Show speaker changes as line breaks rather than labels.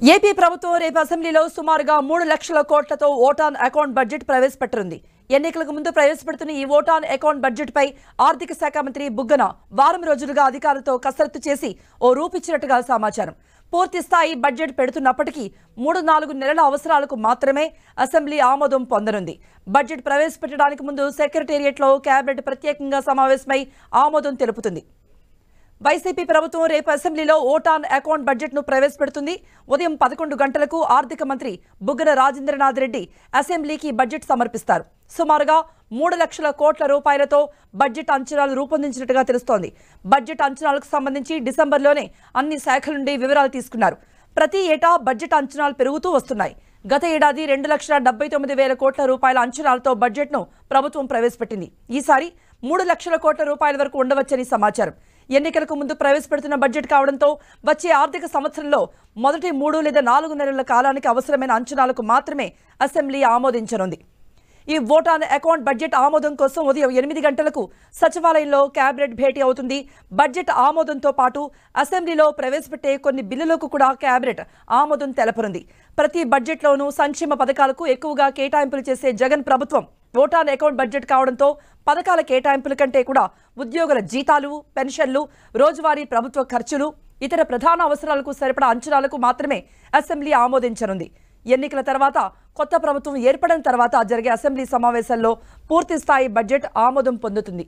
AP ప్రభుత్వం రేపు అసెంబ్లీలో సుమారుగా 3 లక్షల కోట్లతో ఓట్ ఆన్ అకౌంట్ బడ్జెట్ ప్రవేశపెట్టనుంది. ఎన్నికలకు ముందు ప్రవేశపెడుతున్న ఈ ఓట్ ఆన్ అకౌంట్ బడ్జెట్ పై ఆర్థిక శాఖ మంత్రి బుగ్గన వారం రోజులుగా అధికారులతో కసరత్తు చేసి ఓ రూపిచ్చినట్టుగా సమాచారం. పూర్తి స్థాయి బడ్జెట్ పెడుతున్నప్పటికీ 3-4 నెలల అవసరాలకు మాత్రమే అసెంబ్లీ ఆమోదం పొందనుంది. బడ్జెట్ ప్రవేశపెట్టడానికి ముందు సెక్రటేరియట్లో కేబినెట్ ప్రత్యేకంగా సమావేశమై ఆమోదం తెలుపుతుంది. వైసీపీ ప్రభుత్వం రేపు అసెంబ్లీలో ఓట్ ఆన్ అకౌంట్ బడ్జెట్ ను ప్రవేశపెడుతుంది. ఉదయం 11 గంటలకు ఆర్థిక మంత్రి బుగ్గన రాజేంద్రనాథ్ రెడ్డి అసెంబ్లీకి బడ్జెట్ సమర్పిస్తారు. సుమారుగా 3 లక్షల కోట్ల రూపాయలతో బడ్జెట్ అంచనాలు రూపొందించినట్టుగా తెలుస్తోంది. బడ్జెట్ అంచనాలకు సంబంధించి డిసెంబర్లోనే అన్ని శాఖల నుండి వివరాలు తీసుకున్నారు. ప్రతి ఏటా బడ్జెట్ అంచనాలు పెరుగుతూ వస్తున్నాయి. గత ఏడాది 2,79,000 కోట్ల రూపాయల అంచనాలతో బడ్జెట్ను ప్రభుత్వం ప్రవేశపెట్టింది. ఈసారి 3 లక్షల కోట్ల రూపాయల వరకు ఉండవచ్చని సమాచారం. ఎన్నికలకు ముందు ప్రవేశపెడుతున్న బడ్జెట్ కావడంతో వచ్చే ఆర్థిక సంవత్సరంలో మొదటి 3 లేదా 4 నెలల కాలానికి అవసరమైన అంచనాలకు మాత్రమే అసెంబ్లీ ఆమోదించనుంది. ఈ ఓట్ ఆన్ అకౌంట్ బడ్జెట్ ఆమోదం కోసం ఉదయం 8 గంటలకు సచివాలయంలో కేబినెట్ భేటీ అవుతుంది. బడ్జెట్ ఆమోదంతో పాటు అసెంబ్లీలో ప్రవేశపెట్టే కొన్ని బిల్లులకు కూడా కేబినెట్ ఆమోదం తెలపనుంది. ప్రతి బడ్జెట్లోనూ సంక్షేమ పథకాలకు ఎక్కువగా కేటాయింపులు చేసే జగన్ ప్రభుత్వం ఓట్ ఆన్ అకౌంట్ బడ్జెట్ కావడంతో పథకాల కేటాయింపుల కంటే కూడా ఉద్యోగుల జీతాలు, పెన్షన్లు, రోజువారీ ప్రభుత్వ ఖర్చులు, ఇతర ప్రధాన అవసరాలకు సరిపడా అంచనాలకు మాత్రమే అసెంబ్లీ ఆమోదించనుంది. ఎన్నికల తర్వాత కొత్త ప్రభుత్వం ఏర్పడిన తర్వాత జరిగే అసెంబ్లీ సమావేశాల్లో పూర్తి స్థాయి బడ్జెట్ ఆమోదం పొందుతుంది.